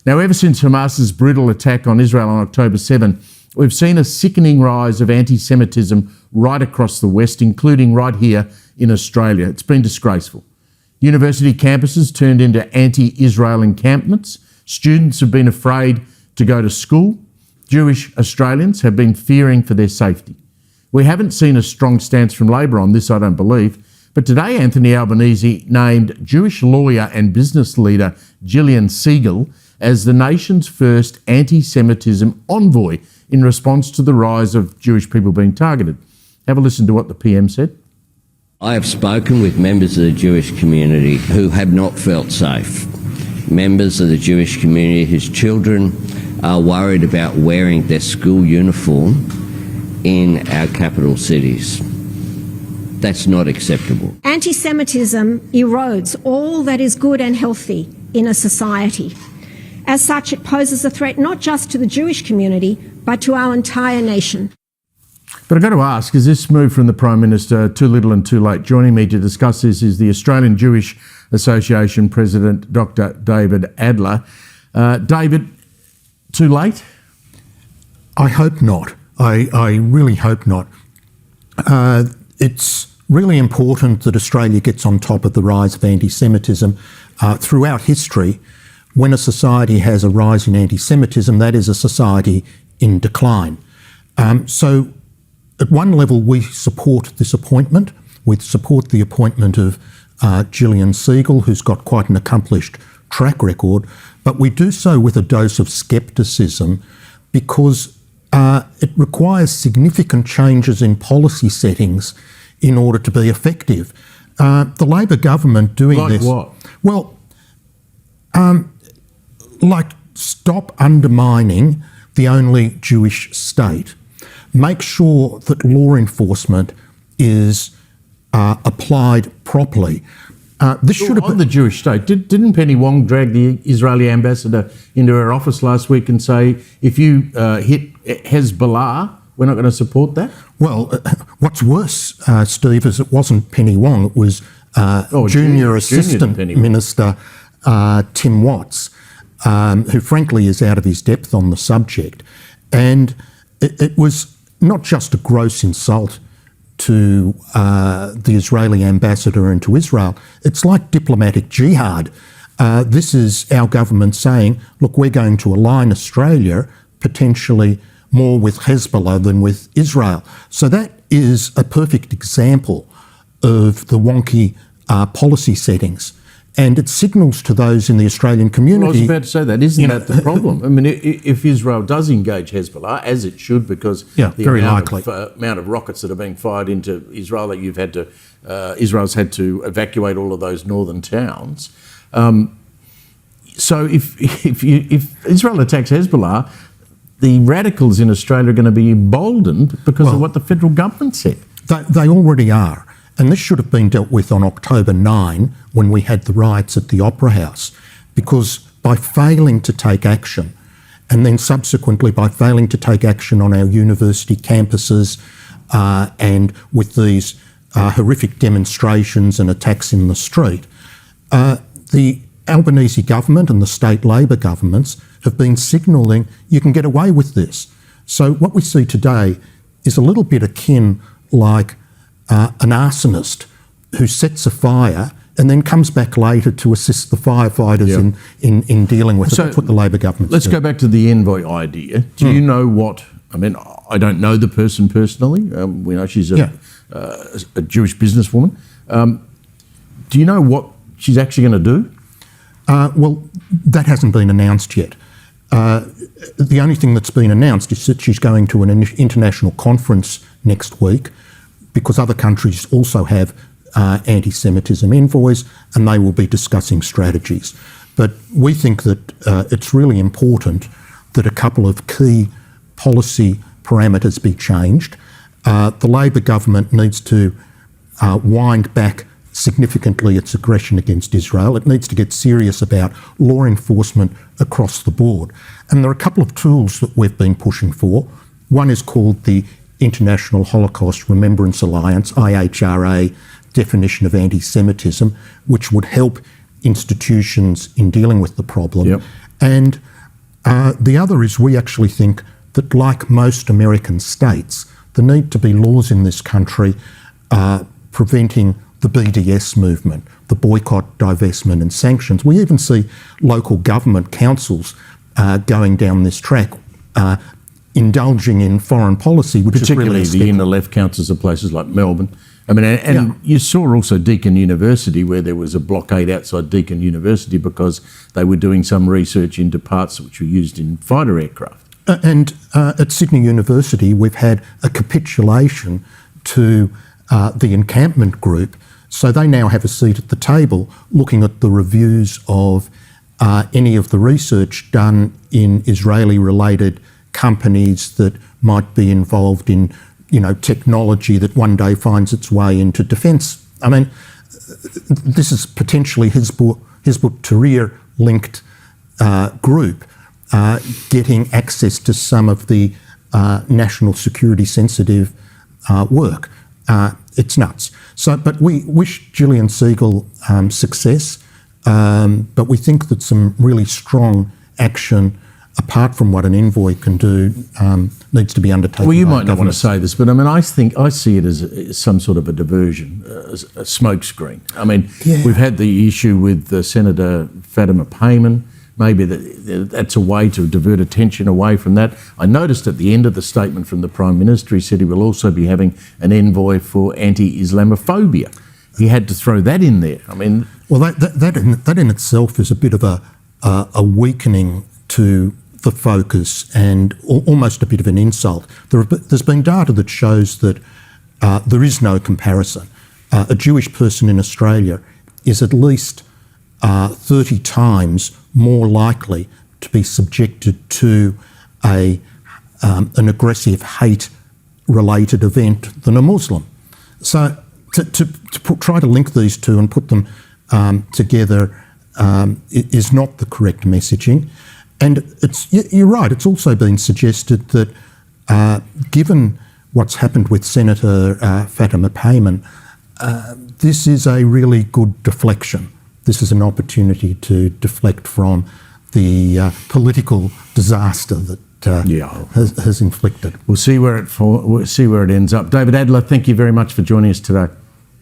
Now, ever since Hamas's brutal attack on Israel on October 7, we've seen a sickening rise of anti-Semitism right across the West, including right here in Australia. It's been disgraceful. University campuses turned into anti-Israel encampments. Students have been afraid to go to school. Jewish Australians have been fearing for their safety. We haven't seen a strong stance from Labor on this, I don't believe, but today Anthony Albanese named Jewish lawyer and business leader Jillian Segal as the nation's first anti-Semitism envoy in response to the rise of Jewish people being targeted. Have a listen to what the PM said. I have spoken with members of the Jewish community who have not felt safe. Members of the Jewish community whose children are worried about wearing their school uniform in our capital cities. That's not acceptable. Anti-Semitism erodes all that is good and healthy in a society. As such, it poses a threat not just to the Jewish community, but to our entire nation. But I've got to ask, is this move from the Prime Minister too little and too late? Joining me to discuss this is the Australian Jewish Association President Dr David Adler. David, too late? I hope not. I really hope not. It's really important that Australia gets on top of the rise of anti-Semitism. Throughout history, when a society has a rise in anti-Semitism, that is a society in decline. So at one level, we support this appointment. We support the appointment of Jillian Segal, who's got quite an accomplished track record, but we do so with a dose of scepticism because it requires significant changes in policy settings in order to be effective. The Labor government doing like this... Like what? Well, like stop undermining the only Jewish state. Make sure that law enforcement is applied properly. This should have been the Jewish state. Didn't Penny Wong drag the Israeli ambassador into her office last week and say, if you hit Hezbollah, we're not going to support that? Well, what's worse, Steve, is it wasn't Penny Wong, it was Junior Assistant Minister Tim Watts, who frankly is out of his depth on the subject. And it was not just a gross insult to the Israeli ambassador and to Israel, it's like diplomatic jihad. This is our government saying, look, we're going to align Australia potentially more with Hezbollah than with Israel. So that is a perfect example of the wonky policy settings. And it signals to those in the Australian community... Well, I was about to say that. Isn't that the problem? I mean, if Israel does engage Hezbollah, as it should, because the amount of rockets that are being fired into Israel that you've had to... Israel's had to evacuate all of those northern towns. So if Israel attacks Hezbollah, the radicals in Australia are going to be emboldened because of what the federal government said. They already are. And this should have been dealt with on October 9 when we had the riots at the Opera House, because by failing to take action, and then subsequently by failing to take action on our university campuses and with these horrific demonstrations and attacks in the street, the Albanese government and the state Labor governments have been signalling you can get away with this. So what we see today is a little bit akin like an arsonist who sets a fire and then comes back later to assist the firefighters in dealing with it. That's what the Labor government Let's go back to the envoy idea. Do you know what... I mean, I don't know the person personally. We know she's a Jewish businesswoman. Do you know what she's actually going to do? Well, that hasn't been announced yet. The only thing that's been announced is that she's going to an international conference next week, because other countries also have anti-Semitism envoys, and they will be discussing strategies. But we think that it's really important that a couple of key policy parameters be changed. The Labor government needs to wind back significantly its aggression against Israel. It needs to get serious about law enforcement across the board. And there are a couple of tools that we've been pushing for. One is called the International Holocaust Remembrance Alliance, IHRA, definition of anti-Semitism, which would help institutions in dealing with the problem. And The other is we actually think that, like most American states, there need to be laws in this country preventing the BDS movement, the boycott, divestment and sanctions. We even see local government councils going down this track, indulging in foreign policy, which particularly is really the inner left councils of places like Melbourne. I mean, and you saw also Deakin University, where there was a blockade outside Deakin University because they were doing some research into parts which were used in fighter aircraft. And at Sydney University, we've had a capitulation to the encampment group. So they now have a seat at the table looking at the reviews of any of the research done in Israeli-related companies that might be involved in, technology that one day finds its way into defence. I mean, this is potentially Hizb ut-Tahrir-linked group getting access to some of the national security sensitive work. It's nuts. So, but we wish Jillian Segal success, but we think that some really strong action, apart from what an envoy can do, needs to be undertaken. Well, you might not want to say this, but I mean, I see it as some sort of a diversion, a smokescreen. I mean, we've had the issue with Senator Fatima Payman. Maybe that's a way to divert attention away from that. I noticed at the end of the statement from the Prime Minister, he said he will also be having an envoy for anti-Islamophobia. He had to throw that in there. I mean, well, that in itself is a bit of a weakening to the focus and almost a bit of an insult. There's been data that shows that there is no comparison. A Jewish person in Australia is at least 30 times more likely to be subjected to an aggressive hate-related event than a Muslim. So to try to link these two and put them together is not the correct messaging. And you're right, it's also been suggested that given what's happened with Senator Fatima Payman, this is a really good deflection. This is an opportunity to deflect from the political disaster that has inflicted. We'll see where it ends up. David Adler, thank you very much for joining us today.